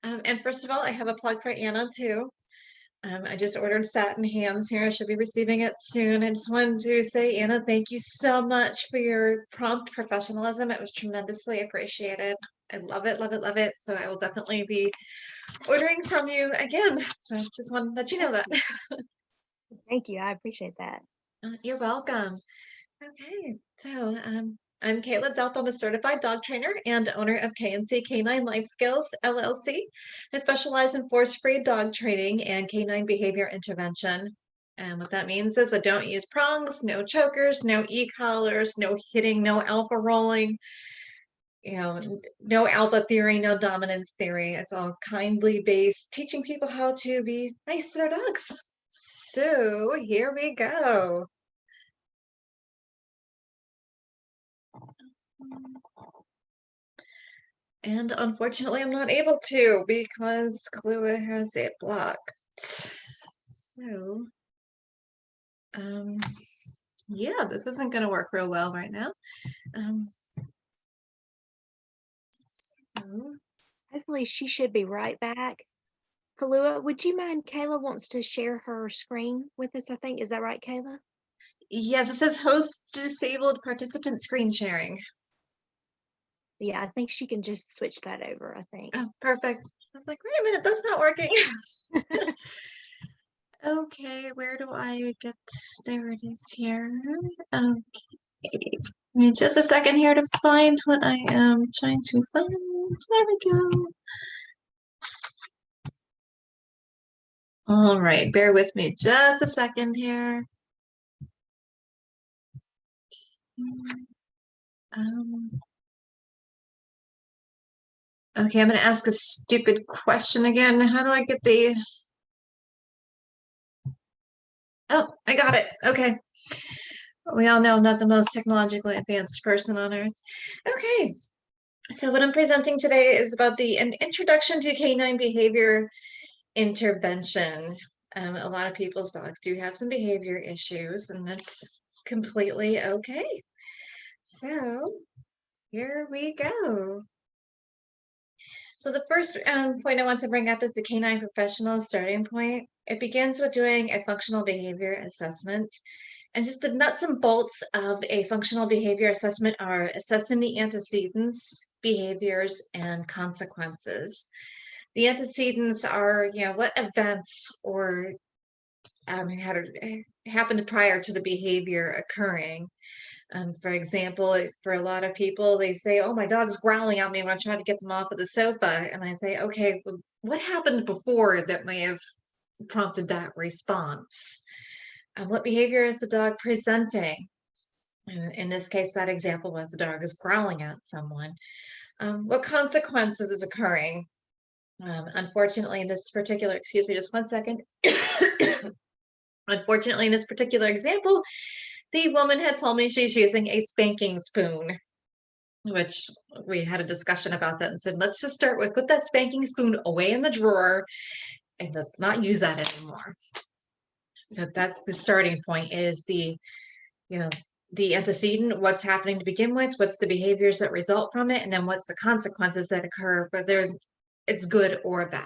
And first of all, I have a plug for Anna too. I just ordered satin hands here. I should be receiving it soon. I just wanted to say, Anna, thank you so much for your prompt professionalism. It was tremendously appreciated. I love it, love it, love it. So I will definitely be ordering from you again. So I just wanted to let you know that. Thank you. I appreciate that. You're welcome. Okay, so I'm Kayla Delp. I'm a certified dog trainer and owner of K&C Canine Life Skills LLC. I specialize in force-free dog training and canine behavior intervention. And what that means is I don't use prongs, no chokers, no e-collars, no hitting, no alpha rolling, no alpha theory, no dominance theory. It's all kindly based, teaching people how to be nice to their dogs. So here we go. And unfortunately, I'm not able to because Kahlua has it blocked. So, yeah, this isn't going to work real well right now. So, Hopefully she should be right back. Kahlua, would you mind? Kayla wants to share her screen with us, I think. Is that right, Kayla? yes, it says host disabled participant screen sharing. Yeah, I think she can just switch that over, I think. Oh, perfect. I was like, wait a minute, that's not working. Okay, where do I get, there it is here. Okay. Give me just a second here to find what I am trying to find. There we go. All right, bear with me just a second here. Okay, I'm going to ask a stupid question again. How do I get the... Oh, I got it. Okay. We all know I'm not the most technologically advanced person on earth. Okay. So what I'm presenting today is about an introduction to canine behavior intervention. A lot of people's dogs do have some behavior issues, and that's completely okay. So here we go. So the first point I want to bring up is the canine professional starting point. It begins with doing a functional behavior assessment. And just the nuts and bolts of a functional behavior assessment are assessing the antecedents, behaviors, and consequences. The antecedents are, what events or had happened prior to the behavior occurring. For example, for a lot of people, they say, oh, my dog's growling at me when I try to get them off of the sofa. And I say, okay, well, what happened before that may have prompted that response? What behavior is the dog presenting? In this case, that example was the dog is growling at someone. What consequences is occurring? Unfortunately, in this particular, excuse me, just one second. Unfortunately, in this particular example, the woman had told me she's using a spanking spoon, which we had a discussion about that and said, let's just start with put that spanking spoon away in the drawer and let's not use that anymore. So that's the starting point, is the antecedent, what's happening to begin with, what's the behaviors that result from it, and then what's the consequences that occur, whether it's good or bad.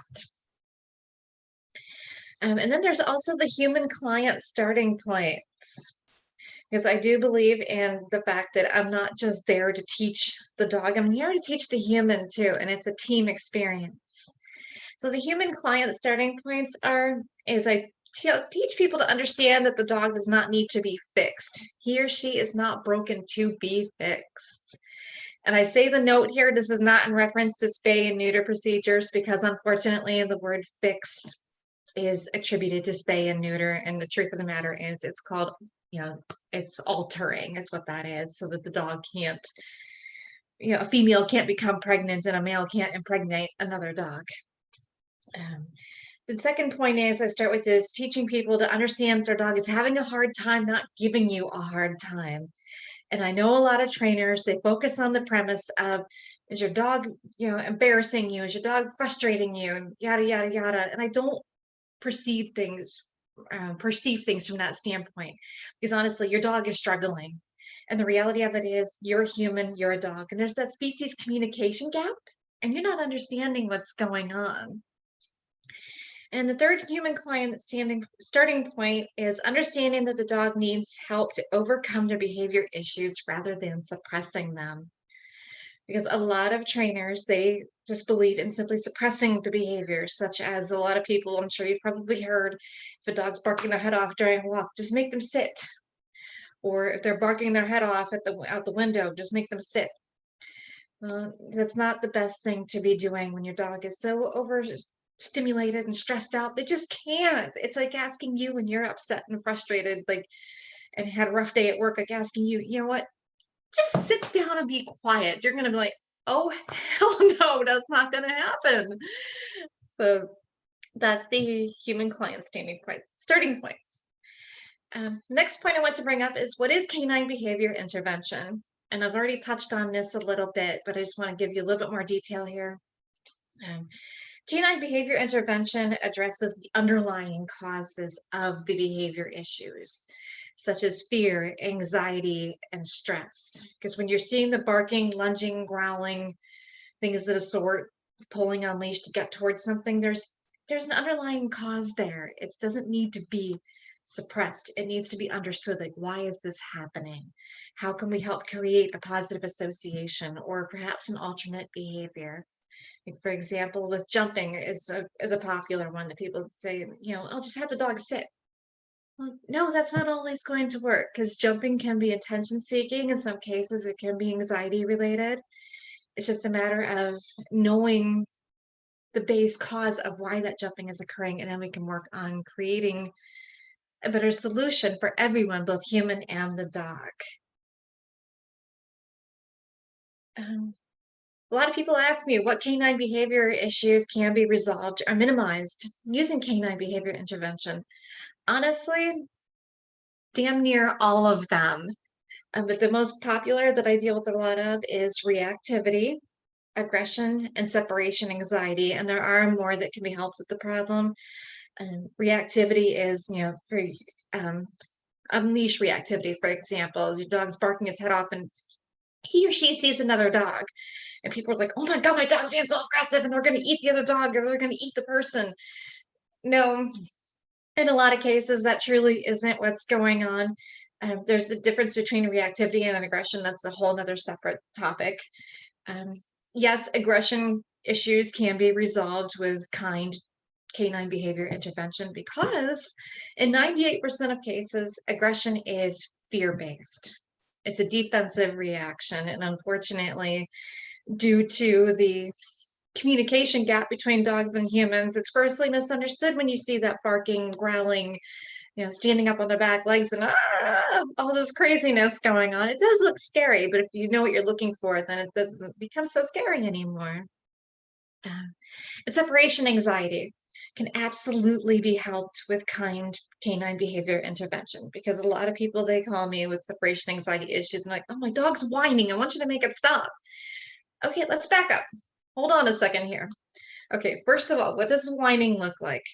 And then there's also the human client starting points, because I do believe in the fact that I'm not just there to teach the dog, I'm here to teach the human too, and it's a team experience. So the human client starting points is I teach people to understand that the dog does not need to be fixed. He or she is not broken to be fixed. And I say the note here, this is not in reference to spay and neuter procedures, because unfortunately the word fix is attributed to spay and neuter. And the truth of the matter is it's called, it's altering, is what that is, so that the dog can't, a female can't become pregnant and a male can't impregnate another dog. The second point is I start with this teaching people to understand their dog is having a hard time, not giving you a hard time. And I know a lot of trainers, they focus on the premise of, is your dog, embarrassing you? Is your dog frustrating you? And yada, yada, yada. And I don't perceive things from that standpoint, because honestly, your dog is struggling. And the reality of it is you're human, you're a dog, and there's that species communication gap. and you're not understanding what's going on. And the third human client starting point is understanding that the dog needs help to overcome their behavior issues rather than suppressing them. Because a lot of trainers, they just believe in simply suppressing the behaviors, such as a lot of people, I'm sure you've probably heard, if a dog's barking their head off during a walk, just make them sit. Or if they're barking their head off out the window, just make them sit. Well, that's not the best thing to be doing when your dog is so overstimulated and stressed out. They just can't. It's like asking you when you're upset and frustrated, like, and had a rough day at work, like asking you, you know what, just sit down and be quiet. You're going to be like, oh, hell no, that's not going to happen. So that's the human client starting points. Next point I want to bring up is, what is canine behavior intervention? And I've already touched on this a little bit, but I just want to give you a little bit more detail here. Canine behavior intervention addresses the underlying causes of the behavior issues, such as fear, anxiety, and stress. Because when you're seeing the barking, lunging, growling, things of the sort, pulling on leash to get towards something, there's an underlying cause there. It doesn't need to be suppressed. It needs to be understood, like, why is this happening? How can we help create a positive association or perhaps an alternate behavior? Like, for example, with jumping is a popular one that people say, I'll just have the dog sit. Well, no, that's not always going to work, because jumping can be attention seeking. In some cases, it can be anxiety related. It's just a matter of knowing the base cause of why that jumping is occurring, and then we can work on creating a better solution for everyone, both human and the dog. A lot of people ask me what canine behavior issues can be resolved or minimized using canine behavior intervention. Honestly, damn near all of them. But the most popular that I deal with a lot of is reactivity, aggression, and separation anxiety. And there are more that can be helped with the problem. Reactivity is, for unleash reactivity, for example, your dog's barking its head off and he or she sees another dog. And people are like, oh my God, my dog's being so aggressive and they're going to eat the other dog or they're going to eat the person. No, in a lot of cases, that truly isn't what's going on. There's a difference between reactivity and aggression. That's a whole nother separate topic. Yes, aggression issues can be resolved with kind canine behavior intervention, because in 98% of cases, aggression is fear-based. It's a defensive reaction. And unfortunately, due to the communication gap between dogs and humans, it's grossly misunderstood when you see that barking, growling, standing up on their back legs and all this craziness going on. It does look scary, but if you know what you're looking for, then it doesn't become so scary anymore. And separation anxiety can absolutely be helped with kind canine behavior intervention, because a lot of people, they call me with separation anxiety issues and like, oh, my dog's whining. I want you to make it stop. Okay, let's back up. Hold on a second here. Okay, first of all, what does whining look like?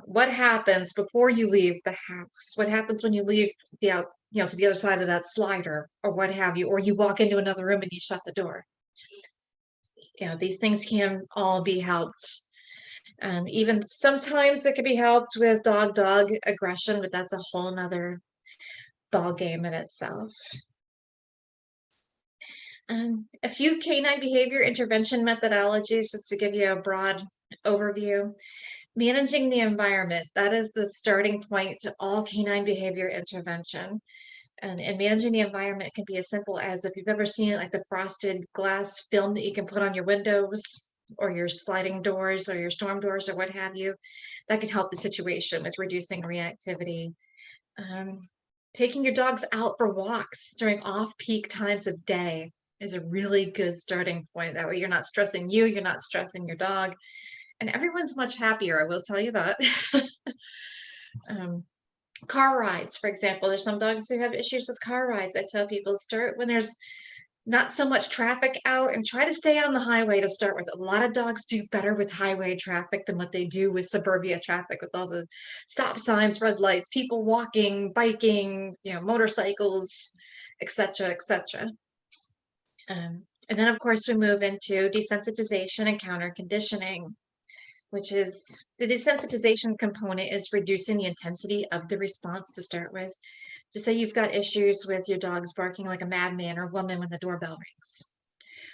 What happens before you leave the house? What happens when you leave to the other side of that slider or what have you, or you walk into another room and you shut the door? These things can all be helped. Even sometimes it can be helped with dog-dog aggression, but that's a whole nother ball game in itself. A few canine behavior intervention methodologies, just to give you a broad overview. Managing the environment, that is the starting point to all canine behavior intervention. And managing the environment can be as simple as, if you've ever seen it, like the frosted glass film that you can put on your windows or your sliding doors or your storm doors or what have you, that could help the situation with reducing reactivity. Taking your dogs out for walks during off-peak times of day is a really good starting point. That way you're not stressing you, you're not stressing your dog, and everyone's much happier, I will tell you that. Car rides, for example, there's some dogs who have issues with car rides. I tell people, start when there's not so much traffic out and try to stay on the highway to start with. A lot of dogs do better with highway traffic than what they do with suburbia traffic, with all the stop signs, red lights, people walking, biking, motorcycles, etc., etc. And then, of course, we move into desensitization and counter conditioning, which is the desensitization component is reducing the intensity of the response to start with. Just say you've got issues with your dog's barking like a madman or woman when the doorbell rings.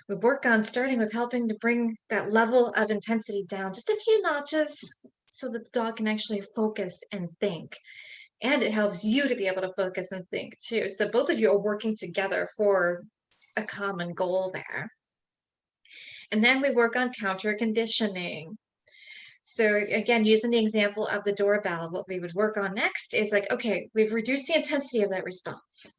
We work on starting with helping to bring that level of intensity down just a few notches so that the dog can actually focus and think. And it helps you to be able to focus and think too. So both of you are working together for a common goal there. And then we work on counter conditioning. So again, using the example of the doorbell, what we would work on next is like, okay, we've reduced the intensity of that response.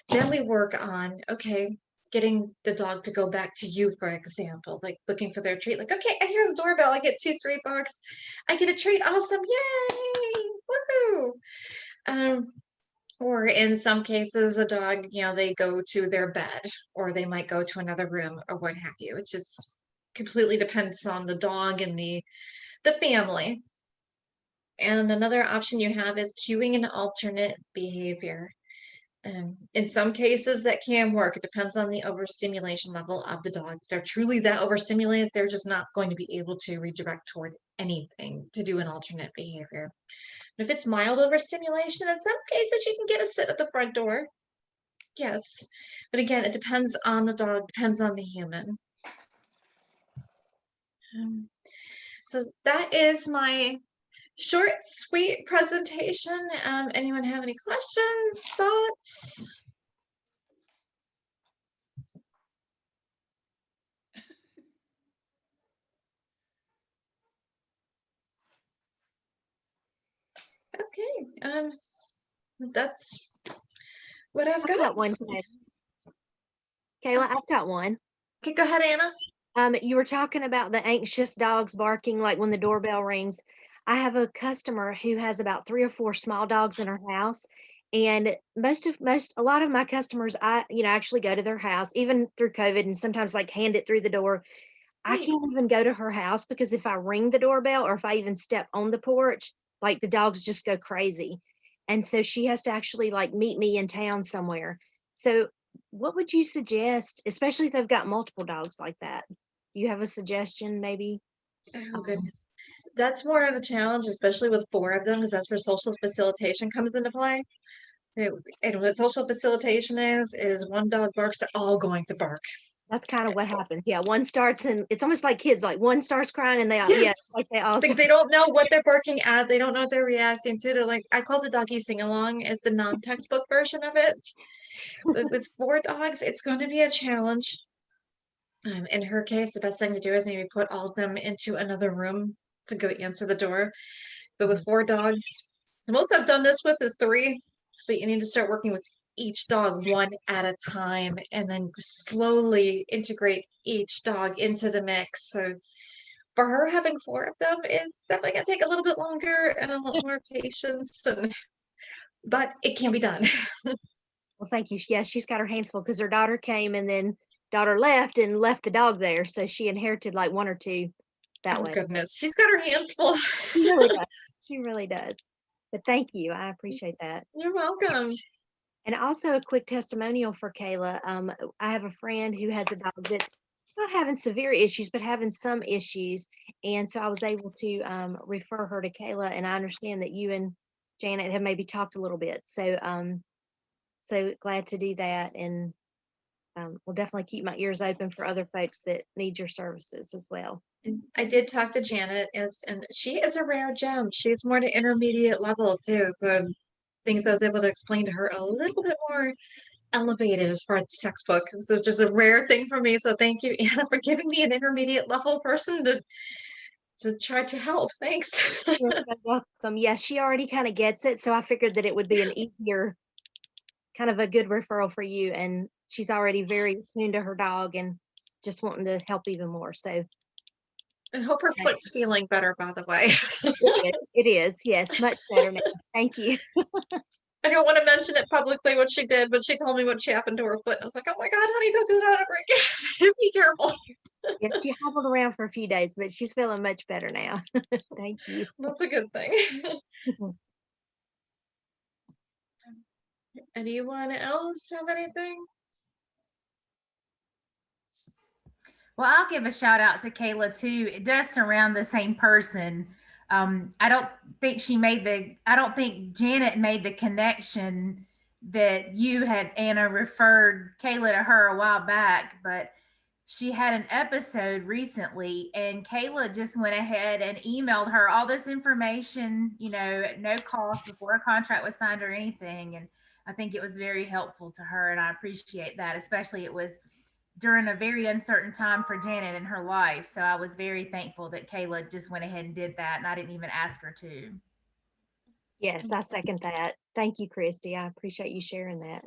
Then we work on, okay, getting the dog to go back to you, for example, like looking for their treat. Like, okay, I hear the doorbell. I get 2, 3 barks. I get a treat. Awesome. Yay. Woohoo. Or in some cases, a dog, they go to their bed or they might go to another room or what have you. It just completely depends on the dog and the family. And another option you have is cueing an alternate behavior. In some cases, that can work. It depends on the overstimulation level of the dog. If they're truly that overstimulated, they're just not going to be able to redirect toward anything to do an alternate behavior. But if it's mild overstimulation, in some cases, you can get a sit at the front door. Yes. But again, it depends on the dog, depends on the human. So that is my short, sweet presentation. Anyone have any questions, thoughts? Okay, that's what I've I've got. got one, Kayla, I've got one. Okay, go ahead, Anna. You were talking about the anxious dogs barking, like when the doorbell rings. I have a customer who has about 3 or 4 small dogs in her house, and a lot of my customers, actually go to their house, even through COVID, and sometimes like hand it through the door. I Right. can't even go to her house because if I ring the doorbell or if I even step on the porch, like the dogs just go crazy. And so she has to actually like meet me in town somewhere. So what would you suggest, especially if they've got multiple dogs like that? You have a suggestion maybe? Oh, Um, goodness. That's more of a challenge, especially with 4 of them, because that's where social facilitation comes into play. And what social facilitation is one dog barks, they're all going to bark. that's kind of what happens. Yeah, one starts and it's almost like kids, like one starts crying and Yes. like they all Like start. they don't know what they're barking at. They don't know what they're reacting to. They're like, I call it doggy sing along as the non-textbook version of it. But with 4 dogs, it's going to be a challenge. In her case, the best thing to do is maybe put all of them into another room to go answer the door. But with 4 dogs, the most I've done this with is 3, but you need to start working with each dog one at a time and then slowly integrate each dog into the mix. So for her, having 4 of them, it's definitely gonna take a little bit longer and a lot more patience, but it can be done. Well, thank you. Yeah, she's got her hands full because her daughter came and then daughter left and left the dog there. So she inherited like 1 or 2 that Oh way. goodness, she's got her hands full. She really does. She really does. But thank you. I appreciate that. You're welcome. And also a quick testimonial for Kayla. I have a friend who has a dog that's not having severe issues, but having some issues. And so I was able to refer her to Kayla. And I understand that you and Janet have maybe talked a little bit. So glad to do that. And will definitely keep my ears open for other folks that need your services as well. And I did talk to Janet, and she is a rare gem. She's more to intermediate level too. So things I was able to explain to her a little bit more elevated as far as textbook. So just a rare thing for me. So thank you, Anna, for giving me an intermediate level person to try to help. Thanks. You're so welcome. Yeah, she already kind of gets it. So I figured that it would be an easier, kind of a good referral for you. And she's already very attuned to her dog and just wanting to help even more. So I hope her thank foot's feeling better, by the way. you. It is. Yes, much better now. Thank you. I don't want to mention it publicly what she did, but she told me what she happened to her foot. And I was like, oh my God, honey, don't do that ever again. Be careful. Yeah, she hobbled around for a few days, but she's feeling much better now. Thank you. That's a good thing. Anyone else have anything? Well, I'll give a shout out to Kayla too. It does surround the same person. I don't I don't think Janet made the connection that you had Anna referred Kayla to her a while back, but she had an episode recently and Kayla just went ahead and emailed her all this information, at no cost before a contract was signed or anything. And I think it was very helpful to her. And I appreciate that, especially it was during a very uncertain time for Janet in her life. So I was very thankful that Kayla just went ahead and did that. And I didn't even ask her to. Yes, I second that. Thank you, Christy. I appreciate you sharing that.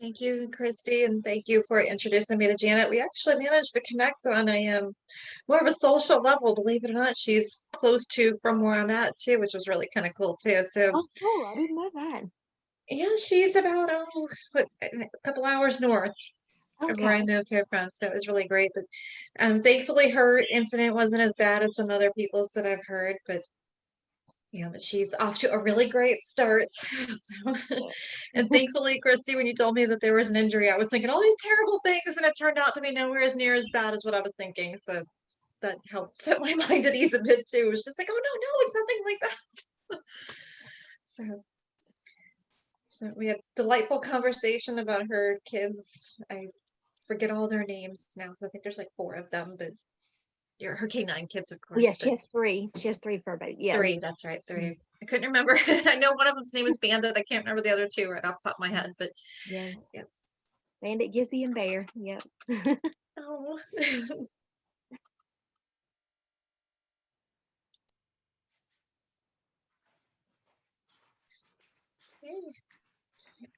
Thank you, Christy, and thank you for introducing me to Janet. We actually managed to connect on a more of a social level, believe it or not. She's close to from where I'm at too, which was really kind of cool too. So Oh, cool. I didn't know that. yeah, she's about a couple hours north of where I Okay. moved here from. So it was really great. But thankfully her incident wasn't as bad as some other people's that I've heard, but but she's off to a really great start. So, and thankfully, Christy, when you told me that there was an injury, I was thinking all these terrible things, and it turned out to be nowhere as near as bad as what I was thinking. So that helped set my mind at ease a bit too. It was just like, oh no, no, it's nothing like that. So we had delightful conversation about her kids. I forget all their names now, because I think there's like 4 of them, but her canine kids, of Yeah, course. she has 3. She has 3 fur babies. Yes. 3, that's right, 3. I couldn't remember. I know one of them's name is Bandit. I can't remember the other 2 right off the top of my head, but Yeah. yes. Bandit, Gizzy, and Bear. Yep. Oh.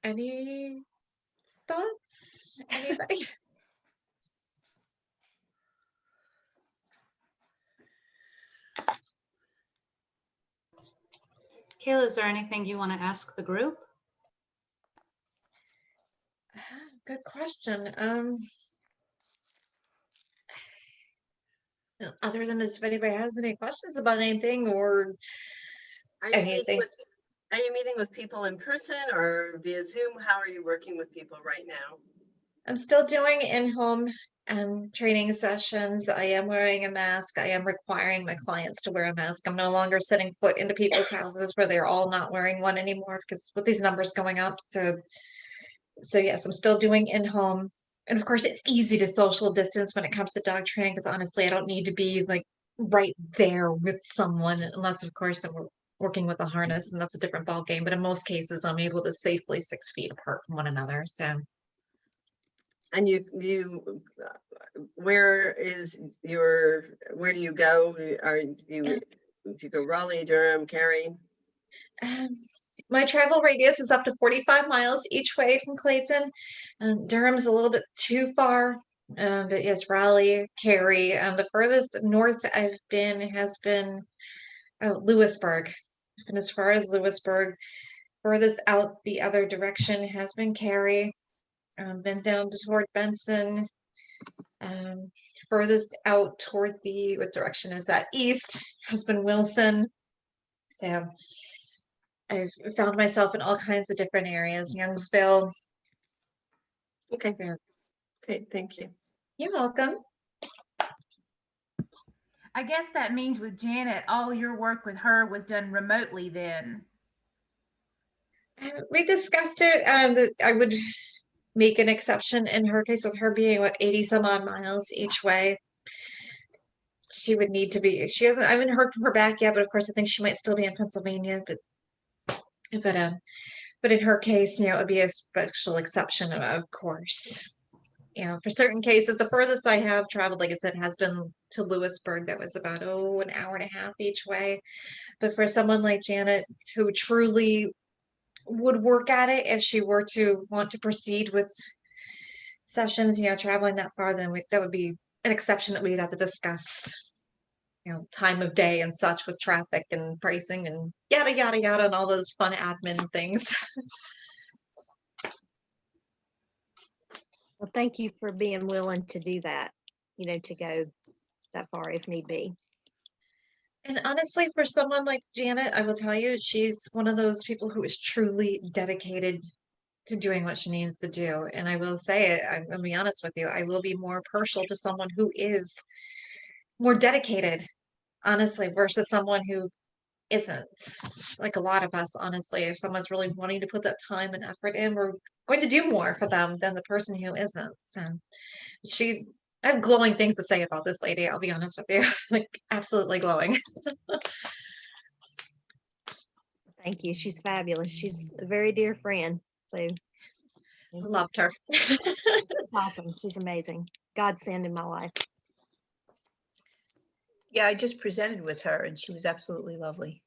Any thoughts? Anybody? Kayla, is there anything you want to ask the group? Good question. Other than this, if anybody has any questions about anything or Are you meeting anything. with people in person or via Zoom? How are you working with people right now? I'm still doing in-home training sessions. I am wearing a mask. I am requiring my clients to wear a mask. I'm no longer setting foot into people's houses where they're all not wearing one anymore because with these numbers going up. So yes, I'm still doing in-home. And of course, it's easy to social distance when it comes to dog training because honestly, I don't need to be like right there with someone unless, of course, I'm working with a harness and that's a different ball game. But in most cases, I'm able to safely 6 feet apart from one another. So. And where do you go? Do you go Raleigh, Durham, Cary? My travel radius is up to 45 miles each way from Clayton. Durham's a little bit too far, but yes, Raleigh, Cary. The furthest north I've been has been Lewisburg. I've been as far as Lewisburg. Furthest out the other direction has been Cary. Been down toward Benson. Furthest out toward what direction is that? East has been Wilson. So I've found myself in all kinds of different areas. Youngsville. Okay. There. Great, thank you. You're welcome. I guess that means with Janet, all your work with her was done remotely then. We discussed it. That I would make an exception in her case with her being 80 some odd miles each way. She would need to be. She hasn't. I haven't heard from her back yet, but of course, I think she might still be in Pennsylvania. But in her case, it would be a special exception, of course. For certain cases, the furthest I have traveled, like I said, has been to Lewisburg. That was about an hour and a half each way. But for someone like Janet, who truly would work at it if she were to want to proceed with sessions, traveling that far, then that would be an exception that we'd have to discuss, time of day and such with traffic and pricing and yada, yada, yada, and all those fun admin things. Well, thank you for being willing to do that, to go that far if need be. And honestly, for someone like Janet, I will tell you, she's one of those people who is truly dedicated to doing what she needs to do. And I will say it, I'm gonna be honest with you, I will be more partial to someone who is more dedicated, honestly, versus someone who isn't. Like a lot of us, honestly, if someone's really wanting to put that time and effort in, we're going to do more for them than the person who isn't. So she, I have glowing things to say about this lady, I'll be honest with you. Like absolutely glowing. Thank you. She's fabulous. She's a very dear friend. So Loved her. it's awesome. She's amazing. Godsend in my life. Yeah, I just presented with her and she was absolutely lovely.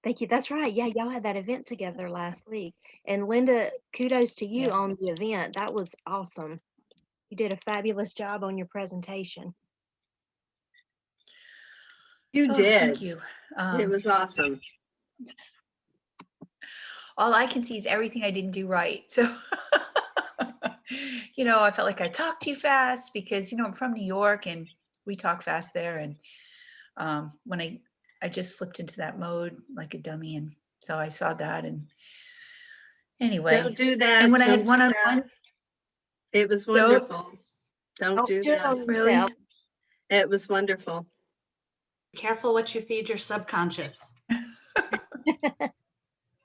Thank you. That's right. Yeah, y'all had that event together last week. And Linda, kudos to you Yeah. on the event. That was awesome. You did a fabulous job on your presentation. You Oh, did. thank you. It was awesome. All I can see is everything I didn't do right. So, I felt like I talked too fast because, I'm from New York and we talk fast there. And when I just slipped into that mode like a dummy. And so I saw that. And anyway, Don't do that. and when I Don't had do one-on-one, that. It was wonderful. Don't do do it that. on really, yourself. It was wonderful. Careful what you feed your subconscious.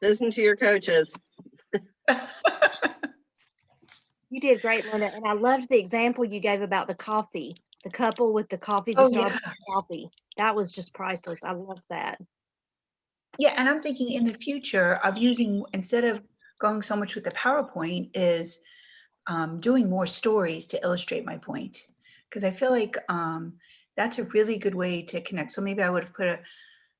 Listen to your coaches. You did great, Linda. And I loved the example you gave about the coffee, the couple with the coffee, the Oh, Starbucks yeah. coffee. That was just priceless. I love that. Yeah, and I'm thinking in the future of using, instead of going so much with the PowerPoint, is doing more stories to illustrate my point. Because I feel like that's a really good way to connect. So maybe I would have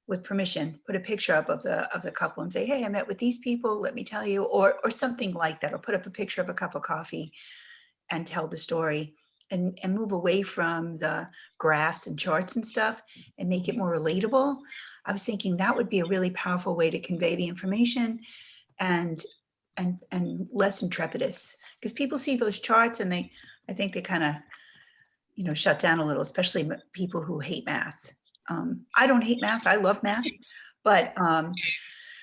with permission, put a picture up of the couple and say, hey, I met with these people, let me tell you, or something like that, or put up a picture of a cup of coffee and tell the story and move away from the graphs and charts and stuff and make it more relatable. I was thinking that would be a really powerful way to convey the information and less intrepidous, because people see those charts and I think they kind of, shut down a little, especially people who hate math. I don't hate math. I love math, but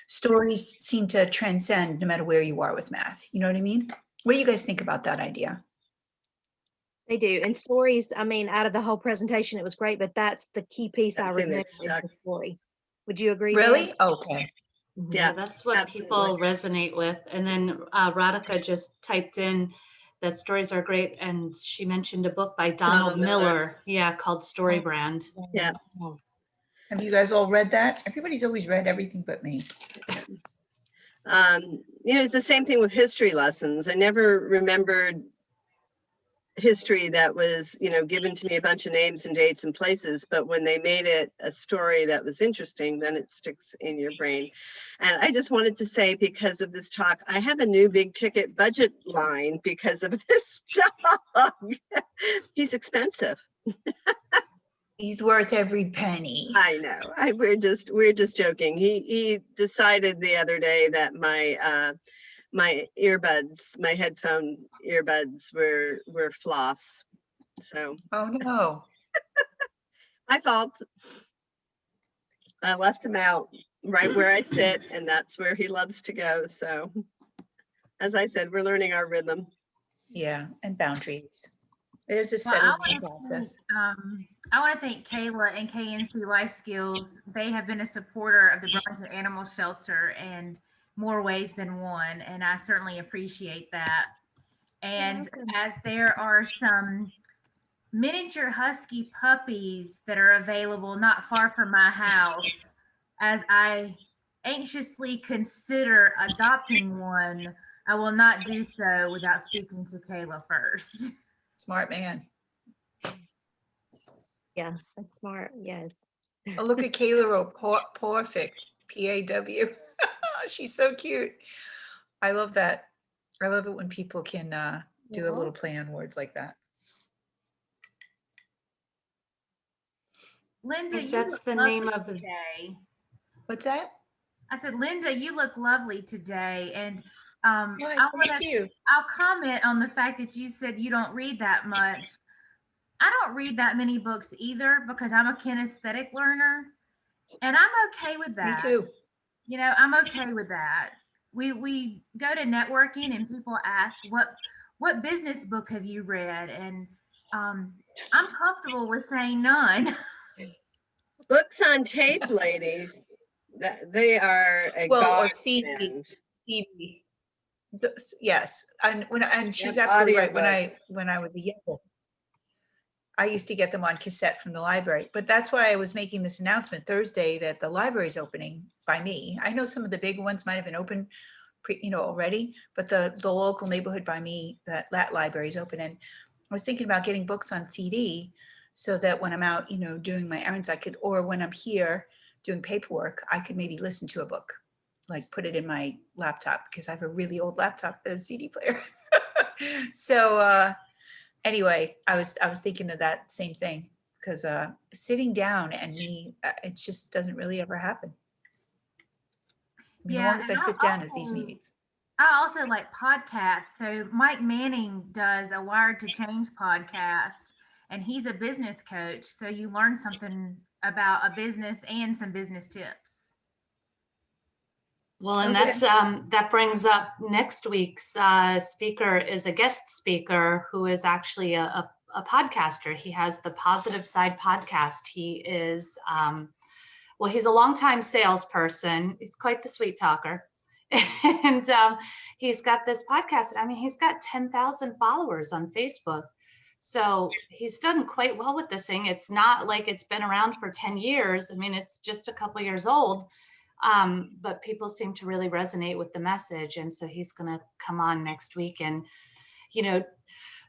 stories seem to transcend no matter where you are with math. You know what I mean? What do you guys think about that idea? They do. And stories, I mean, out of the whole presentation, it was great, but that's the key piece I That's the remember next is step. the story. Would you agree? Really? Dan? Okay. Mhm. Yeah, That's what absolutely. people resonate with. And then Radhika just typed in that stories are great. And she mentioned a book by Donald Donald Miller. Miller. Yeah, called Story Brand. Yeah. Have you guys all read that? Everybody's always read everything but me. It's the same thing with history lessons. I never remembered history that was, given to me a bunch of names and dates and places, but when they made it a story that was interesting, then it sticks in your brain. And I just wanted to say, because of this talk, I have a new big ticket budget line because of this dog. He's expensive. He's worth every penny. I know. We're just joking. He decided the other day that my earbuds, my headphone earbuds were floss. So Oh no. my fault. I left him out right where I sit, and that's where he loves to go. So as I said, we're learning our rhythm. Yeah, and boundaries. There's a Well, settling process. I want to thank Kayla and KNC Life Skills. They have been a supporter of the Burlington Animal Shelter in more ways than one, and I certainly appreciate that. And as there are some miniature husky puppies that are available not far from my house, as I anxiously consider adopting one, I will not do so without speaking to Kayla first. Smart man. Yeah, that's smart. Yes. Oh, look at Kayla, perfect. PAW. She's so cute. I love that. I love it when people can do a little play on words like that. Linda, you That's look the lovely name of the today. What's that? I said, Linda, you look lovely today. And Why, thank you. I'll comment on the fact that you said you don't read that much. I don't read that many books either because I'm a kinesthetic learner, and I'm okay with Me that. too. I'm okay with that. we go to networking and people ask what business book have you read, and I'm comfortable with saying none. Books on tape, ladies, that they are a Well, or CD. godsend. CD. Yes, and she's Yep, absolutely right. audiobooks. When I was younger, I used to get them on cassette from the library. But that's why I was making this announcement Thursday that the library is opening by me. I know some of the big ones might have been open, already, but the local neighborhood by me, that library is open. And I was thinking about getting books on CD so that when I'm out, doing my errands, I could, or when I'm here doing paperwork, I could maybe listen to a book, like put it in my laptop, because I have a really old laptop as a CD player. So anyway, I was thinking of that same thing, because sitting down and me, it just doesn't really ever happen. I mean, the Yeah, longest I and sit down is these meetings. I also like podcasts. So Mike Manning does a Wired to Change podcast, and he's a business coach. So you learn something about a business and some business tips. Well, and Okay. that's that brings up next week's speaker is a guest speaker who is actually a podcaster. He has the Positive Side podcast. He is well, he's a longtime salesperson. He's quite the sweet talker. And he's got this podcast. I mean, he's got 10,000 followers on Facebook. So he's done quite well with this thing. It's not like it's been around for 10 years. I mean, it's just a couple years old. But people seem to really resonate with the message. And so he's going to come on next week. And,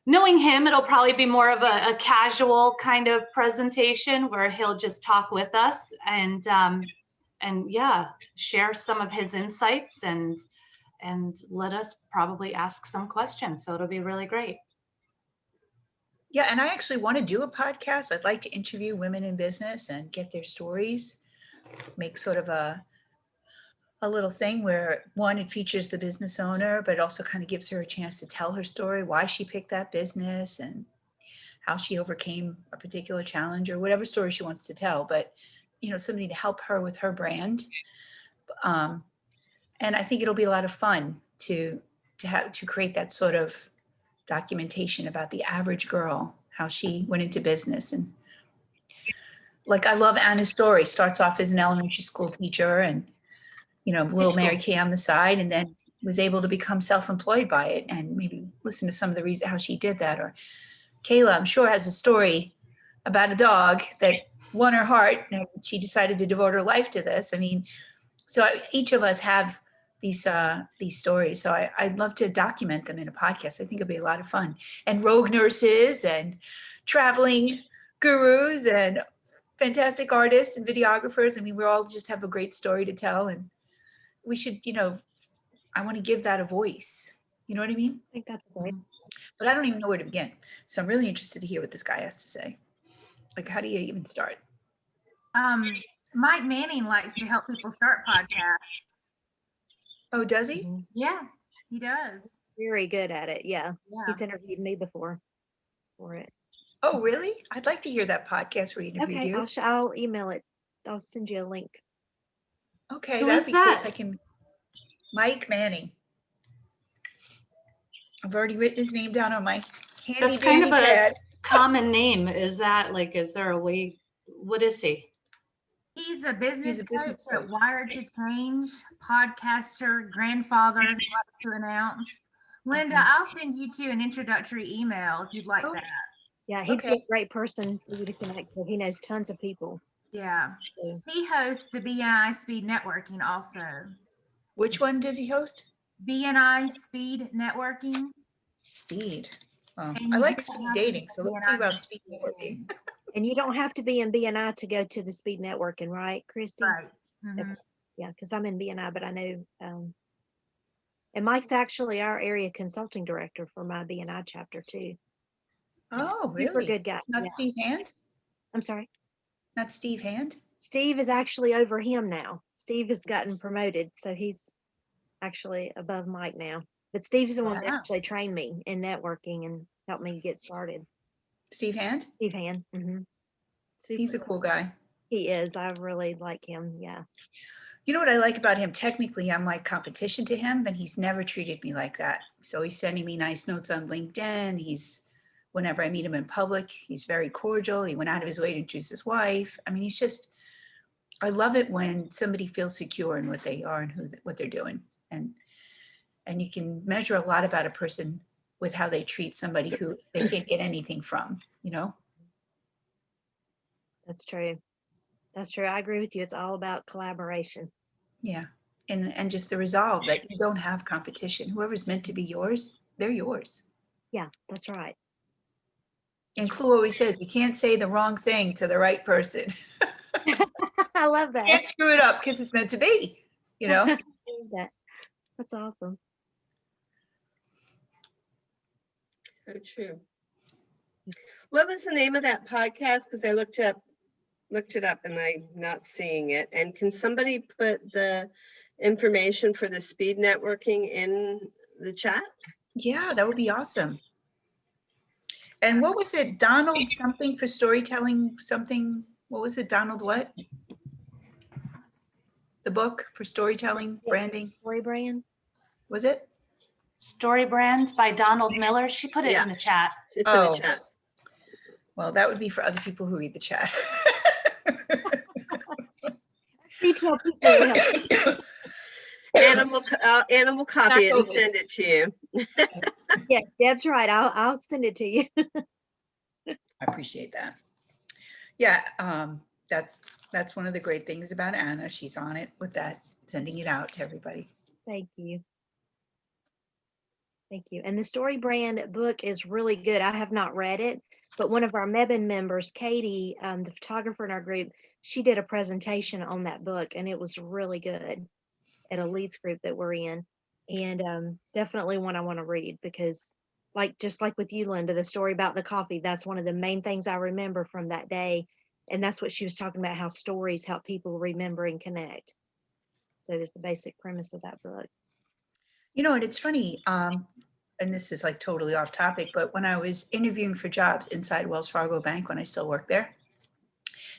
knowing him, it'll probably be more of a casual kind of presentation where he'll just talk with us and yeah, share some of his insights and let us probably ask some questions. So it'll be really great. Yeah, and I actually want to do a podcast. I'd like to interview women in business and get their stories, make sort of a little thing where, one, it features the business owner, but also kind of gives her a chance to tell her story, why she picked that business and how she overcame a particular challenge or whatever story she wants to tell. But, something to help her with her brand. And I think it'll be a lot of fun to create that sort of documentation about the average girl, how she went into business. And like, I love Anna's story. Starts off as an elementary school teacher and, little Mary Kay on the side, and then was able to become self-employed by it, and maybe listen to some of the reasons how she did that. Or Kayla, I'm sure, has a story about a dog that won her heart, and she decided to devote her life to this. I mean, so each of us have these stories. So I'd love to document them in a podcast. I think it'd be a lot of fun. And rogue nurses and traveling gurus and fantastic artists and videographers. I mean, we all just have a great story to tell, and we should, I want to give that a voice. You know what I mean? I think that's great. But I don't even know where to begin. So I'm really interested to hear what this guy has to say. Like, how do you even start? Mike Manning likes to help people start podcasts. Oh, does he? Mhm. Yeah, he does. Very good at it. Yeah. Yeah. He's interviewed me before for it. Oh, really? I'd like to hear that podcast where he interviewed Okay, you. I'll email it. I'll send you a link. Okay, Who that'd is be cool. that? So I can. Mike Manning. I've already written his name down on my handy That's kind dandy of a pad. common name. Is that like, is there a way? What is he? He's a business a coach business at coach. Wired to Change, podcaster, grandfather who likes to announce. Linda, Okay. I'll send you to an introductory email if you'd like Oh. that. Yeah, he'd be Okay. a great person for you to connect with. He knows tons of people. Yeah. So He hosts the BNI Speed Networking also. Which one does he host? BNI Speed Networking. Speed. Oh, And I you like just speed have to be dating. So a let's see BNI about member speed too. networking. and you don't have to be in BNI to go to the speed networking, right, Christy? Right. Mhm. Yeah, because I'm in BNI, but I know and Mike's actually our area consulting director for my BNI chapter too. Oh, Super really? good guy. Not Yeah. Steve Hand? I'm sorry. Not Steve Hand? Steve is actually over him now. Steve has gotten promoted, so he's actually above Mike now. But Steve's the one that Wow. actually trained me in networking and helped me get started. Steve Hand? Steve Hand. Mm-hmm. He's a cool guy. He is. I really like him. Yeah. You know what I like about him? Technically, I'm like competition to him, but he's never treated me like that. So he's sending me nice notes on LinkedIn. Whenever I meet him in public, he's very cordial. He went out of his way to introduce his wife. I mean, I love it when somebody feels secure in what they are and what they're doing. And you can measure a lot about a person with how they treat somebody who they can't get anything from, you know? That's true. That's true. I agree with you. It's all about collaboration. Yeah. And just the resolve that you don't have competition. Whoever's meant to be yours, they're yours. Yeah, that's right. And Clue always says you can't say the wrong thing to the right person. I love You that. can't screw it up because it's meant to be, you know? I love that. That's awesome. So true. What was the name of that podcast? Because I looked it up and I'm not seeing it. And can somebody put the information for the speed networking in the chat? Yeah, that would be awesome. And what was it? Donald something for storytelling something. What was it? Donald what? The book for storytelling, branding, Story brand. was it? Story Brand by Donald Miller. She put it Yeah. in the chat. It's in Oh. the chat. Well, that would be for other people who read the chat. Retail people will. Anna will copy it and over. send it to you. Yes, that's right. I'll send it to you. I appreciate that. Yeah, that's one of the great things about Anna. She's on it with that, sending it out to everybody. Thank you. Thank you. And the Story Brand book is really good. I have not read it, but one of our Mebane members, Katie, the photographer in our group, she did a presentation on that book, and it was really good at a leads group that we're in. And definitely one I want to read because, just like with you, Linda, the story about the coffee, that's one of the main things I remember from that day. And that's what she was talking about, how stories help people remember and connect. So it's the basic premise of that book. You know, and it's funny, and this is like totally off topic, but when I was interviewing for jobs inside Wells Fargo Bank, when I still worked there,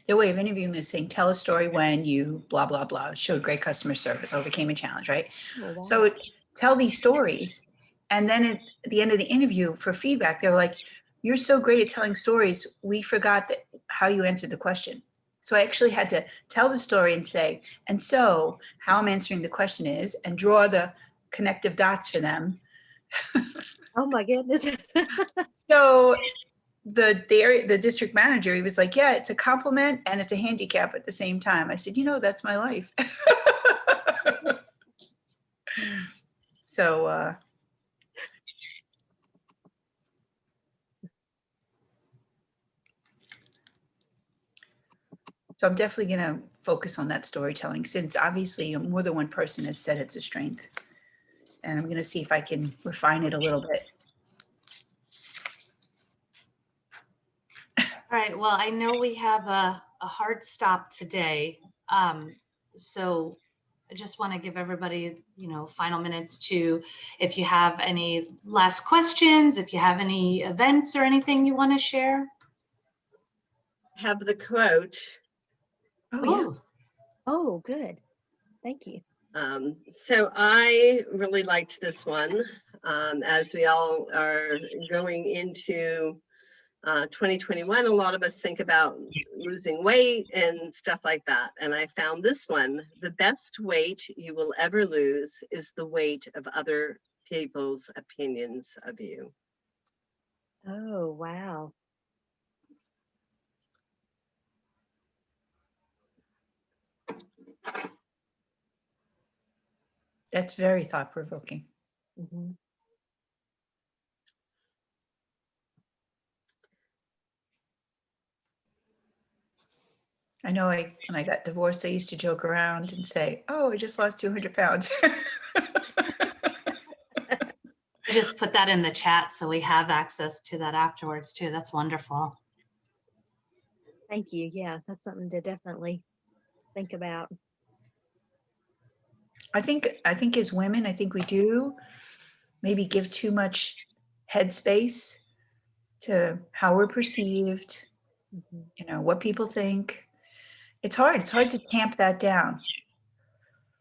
their way of interviewing is saying, tell a story when you blah, blah, blah, showed great customer service, overcame a challenge, right? Oh, wow. So tell these stories. And then at the end of the interview for feedback, they're like, you're so great at telling stories. We forgot how you answered the question. So I actually had to tell the story and say, and so how I'm answering the question is, and draw the connective dots for them. Oh my goodness. So the district manager, he was like, yeah, it's a compliment and it's a handicap at the same time. I said, that's my life. So I'm definitely going to focus on that storytelling, since obviously more than one person has said it's a strength. And I'm going to see if I can refine it a little bit. All right. Well, I know we have a hard stop today. So I just want to give everybody, final minutes to, if you have any last questions, if you have any events or anything you want to share. Have the quote. Oh, yeah. Oh, good. Thank you. So I really liked this one. As we all are going into 2021, a lot of us think about losing weight and stuff like that. And I found this one: the best weight you will ever lose is the weight of other people's opinions of you. Oh, wow. That's very thought-provoking. Mm-hmm. I know when I got divorced, I used to joke around and say, oh, I just lost 200 pounds. I just put that in the chat so we have access to that afterwards too. That's wonderful. Thank you. Yeah, that's something to definitely think about. I think as women, I think we do maybe give too much headspace to how we're perceived, Mm-hmm. what people think. It's hard. It's hard to tamp that down.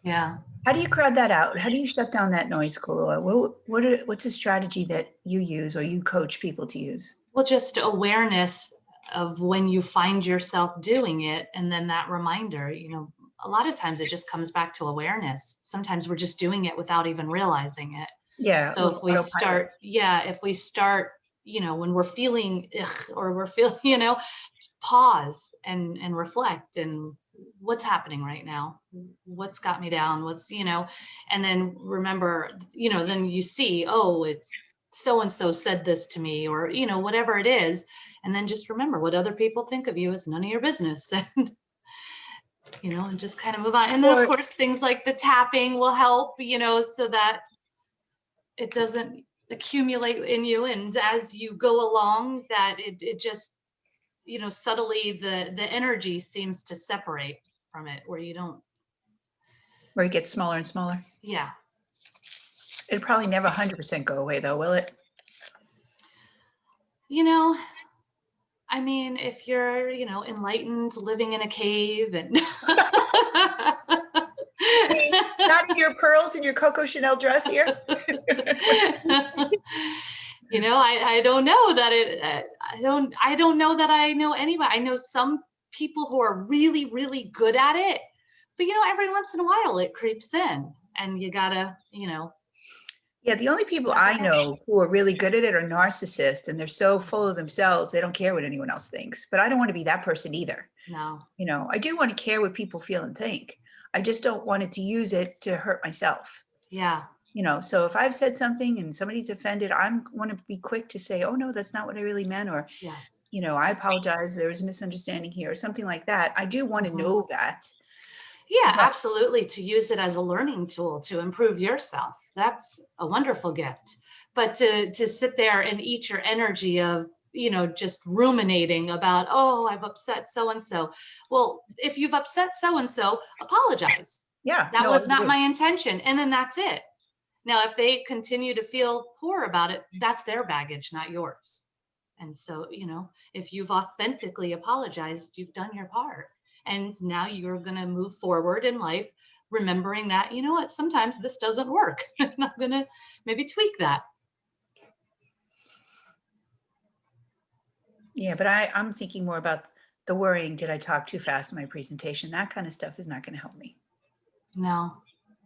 Yeah. How do you crowd that out? How do you shut down that noise, Kalua? What's a strategy that you use or you coach people to use? Well, just awareness of when you find yourself doing it, and then that reminder, a lot of times it just comes back to awareness. Sometimes we're just doing it without even realizing it. Yeah. So if we start, when we're feeling or we're feeling, pause and reflect and what's happening right now, what's got me down, and then remember, then you see, oh, it's so-and-so said this to me, or, whatever it is. And then just remember what other people think of you is none of your business. And, and just kind of move on. And then of course, things like the tapping will help, so that it doesn't accumulate in you. And as you go along, that it just, subtly the energy seems to separate from it, where it gets smaller and smaller. Yeah. It'll probably never 100% go away though, will it? I mean, if you're, enlightened, living in a cave and not in your pearls and your Coco Chanel dress here. I don't know that I don't know that I know anybody. I know some people who are really, really good at it, but every once in a while it creeps in and you gotta, Yeah, the only people I know who are really good at it are narcissists, and they're so full of themselves, they don't care what anyone else thinks. But I don't want to be that person either. No. I do want to care what people feel and think. I just don't want it to use it to hurt myself. Yeah. So if I've said something and somebody's offended, I want to be quick to say, oh no, that's not what I really meant. Or, yeah. I apologize. There was a misunderstanding here or something like that. I do want to know that. Yeah, absolutely. To use it as a learning tool to improve yourself. That's a wonderful gift. But to sit there and eat your energy of, just ruminating about, oh, I've upset so-and-so. Well, if you've upset so-and-so, apologize. Yeah. That was not my intention. And then that's it. Now, if they continue to feel poor about it, that's their baggage, not yours. And so, if you've authentically apologized, you've done your part. And now you're going to move forward in life, remembering that, sometimes this doesn't work. And I'm going to maybe tweak that. Yeah, but I'm thinking more about the worrying. Did I talk too fast in my presentation? That kind of stuff is not going to help me. No.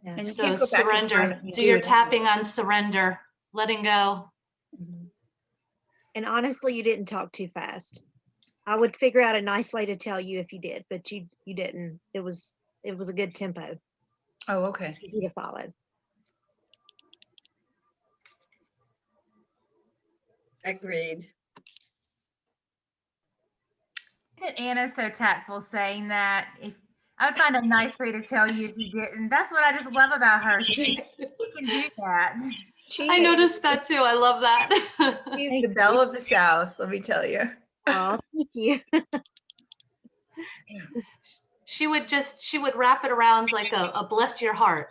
And so surrender. Do your tapping on surrender, letting go. And honestly, you didn't talk too fast. I would figure out a nice way to tell you if you did, but you didn't. It was a good tempo. Oh, okay. For you to follow. Agreed. Isn't Anna so tactful saying that? If I would find a nice way to tell you if you didn't. That's what I just love about her. She can do that. I noticed that too. I love that. She's the belle of the South, let me tell you. Oh, thank you. She would wrap it around like a bless your heart.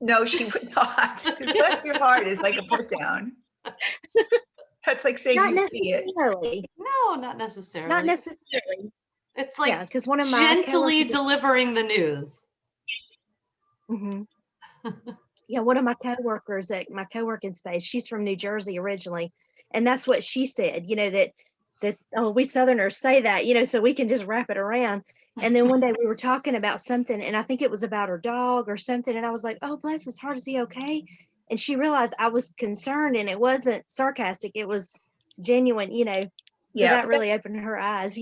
No, she would not. Because bless your heart is like a put down. That's like saying Not you see it. necessarily. No, not necessarily. Not necessarily. It's like because one of my gently delivering the news. Mm-hmm. Yeah, one of my coworkers at my co-working space, she's from New Jersey originally, and that's what she said. That we Southerners say that, so we can just wrap it around. And then one day we were talking about something, and I think it was about her dog or something, and I was like, "Oh, bless his heart, is he okay?" And she realized I was concerned, and it wasn't sarcastic; it was genuine. So that really opened her eyes.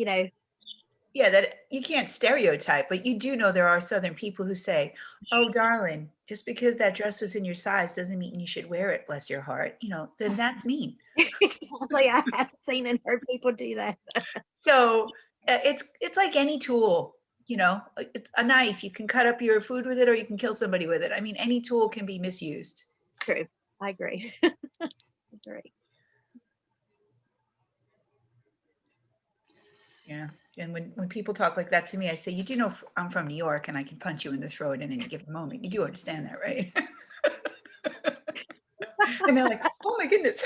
Yeah, that you can't stereotype, but you do know there are Southern people who say, "Oh, darling, just because that dress was in your size doesn't mean you should wear it, bless your heart." Then that's mean. Exactly. I have seen and heard people do that. So it's like any tool, it's a knife. You can cut up your food with it or you can kill somebody with it. I mean, any tool can be misused. True. I agree. Agree. Yeah. And when people talk like that to me, I say, you do know I'm from New York and I can punch you in the throat in any given moment. You do understand that, right? And they're like, oh my goodness.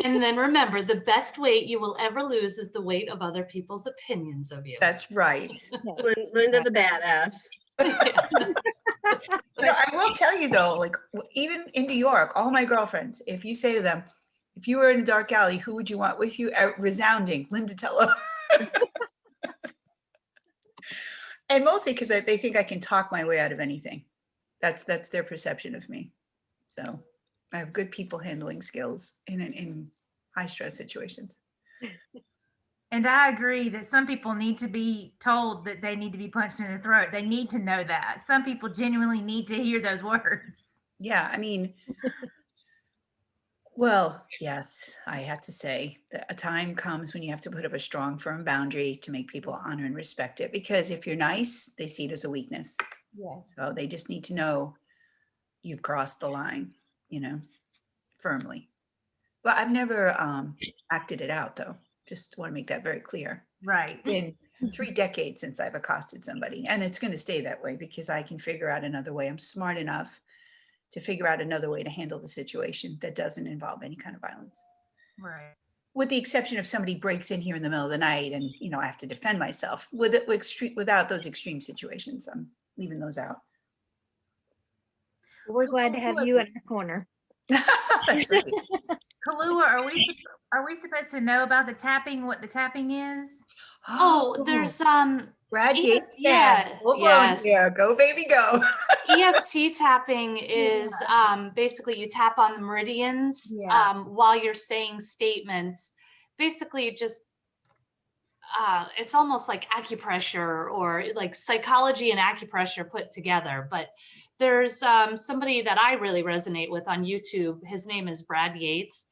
And then remember, the best weight you will ever lose is the weight of other people's opinions of you. That's right. Yeah. Linda the badass. I will tell you though, like even in New York, all my girlfriends, if you say to them, if you were in a dark alley, who would you want with you? Resounding, Linda Tello. And mostly because they think I can talk my way out of anything. That's their perception of me. So I have good people handling skills in high stress situations. And I agree that some people need to be told that they need to be punched in the throat. They need to know that. Some people genuinely need to hear those words. Yeah, I mean, well, yes, I have to say that a time comes when you have to put up a strong, firm boundary to make people honor and respect it. Because if you're nice, they see it as a weakness. Yes. So they just need to know you've crossed the line, firmly. But I've never acted it out, though. Just want to make that very clear. Right. Been 3 decades since I've accosted somebody, and it's going to stay that way because I can figure out another way. I'm smart enough to figure out another way to handle the situation that doesn't involve any kind of violence. Right. With the exception of somebody breaks in here in the middle of the night and, I have to defend myself. Without those extreme situations, I'm leaving those out. We're glad to have you in our corner. That's right. Kalua, are we supposed to know about the tapping, what the tapping is? Oh, there's Brad yeah, Gates. yeah, Full blown yes. here. Go baby go. EFT tapping is basically you tap on the meridians while you're saying statements. Basically, just it's almost like acupressure or like psychology and acupressure put together. But there's somebody that I really resonate with on YouTube. His name is Brad Yates.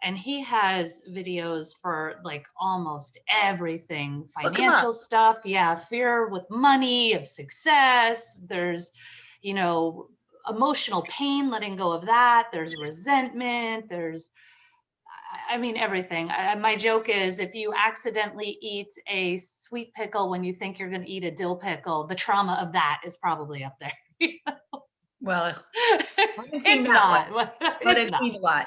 And he has videos for like almost everything, financial stuff. Yeah. Fear with money, of success. There's, emotional pain, letting go of that. There's resentment. There's, everything. My joke is if you accidentally eat a sweet pickle when you think you're going to eat a dill pickle, the trauma of that is probably up there. Well, it's not. but I've seen a lot.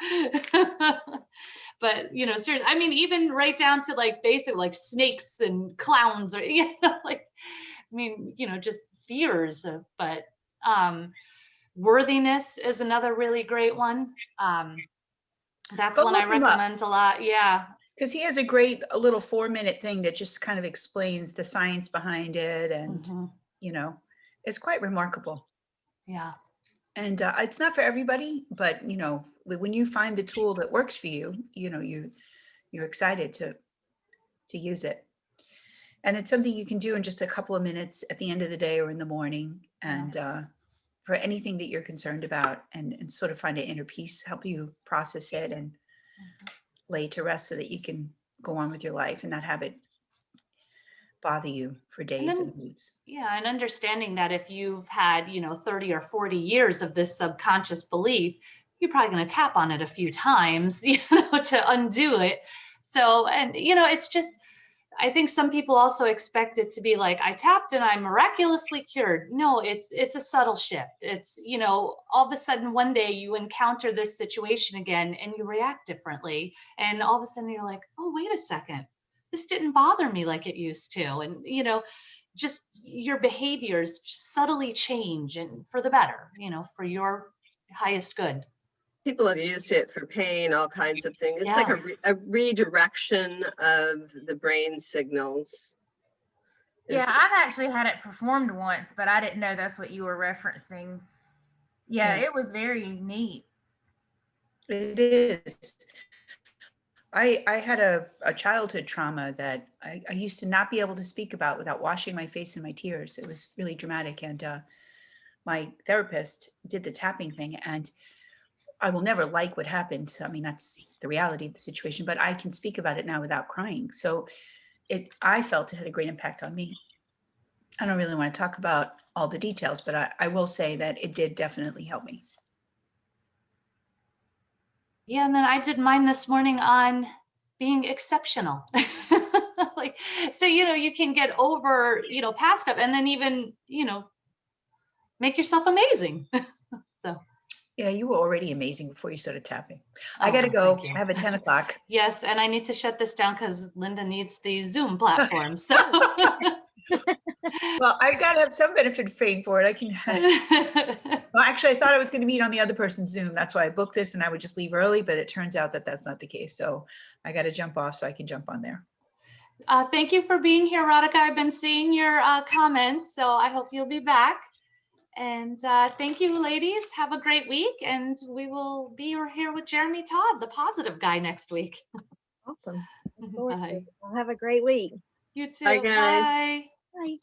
But seriously, even right down to like basic like snakes and clowns, or just fears. But worthiness is another really great one. That's Go one I look him up. recommend a lot. Yeah. Because he has a great little 4-minute thing that just kind of explains the science behind it. And, it's quite remarkable. Yeah. And it's not for everybody, but, when you find the tool that works for you, you're excited to use it. And it's something you can do in just a couple of minutes at the end of the day or in the morning. And for anything that you're concerned about and sort of find an inner peace, help you process it and lay to rest so that you can go on with your life and not have it bother you for days and weeks. Yeah. And understanding that if you've had, 30 or 40 years of this subconscious belief, you're probably going to tap on it a few times, to undo it. So, and, it's just, I think some people also expect it to be like, I tapped and I'm miraculously cured. No, it's a subtle shift. It's, all of a sudden one day you encounter this situation again and you react differently. And all of a sudden you're like, oh, wait a second. This didn't bother me like it used to. And, just your behaviors subtly change and for the better, for your highest good. People have used it for pain, all kinds of things. It's like a redirection of the brain signals. Yeah, I've actually had it performed once, but I didn't know that's what you were referencing. Yeah. It was very neat. It is. I had a childhood trauma that I used to not be able to speak about without washing my face in my tears. It was really dramatic. And my therapist did the tapping thing, and I will never like what happened. That's the reality of the situation, but I can speak about it now without crying. So I felt it had a great impact on me. I don't really want to talk about all the details, but I will say that it did definitely help me. Yeah. And then I did mine this morning on being exceptional. So, you can get over, past stuff and then even, make yourself amazing. So. Yeah, you were already amazing before you started tapping. I Oh, gotta thank go. you. I have a 10 o'clock. Yes, and I need to shut this down because Linda needs the Zoom platform. So Well, I gotta have some benefit paying for it. I can well, actually, I thought I was gonna meet on the other person's Zoom. That's why I booked this and I would just leave early, but it turns out that that's not the case. So I gotta jump off so I can jump on there. thank you for being here, Radhika. I've been seeing your comments, so I hope you'll be back. And thank you, ladies. Have a great week. And we will be here with Jeremy Todd, the positive guy, next week. Awesome. Look forward to Bye. it. Well, have a great week. You too. Bye, guys. Bye. Bye.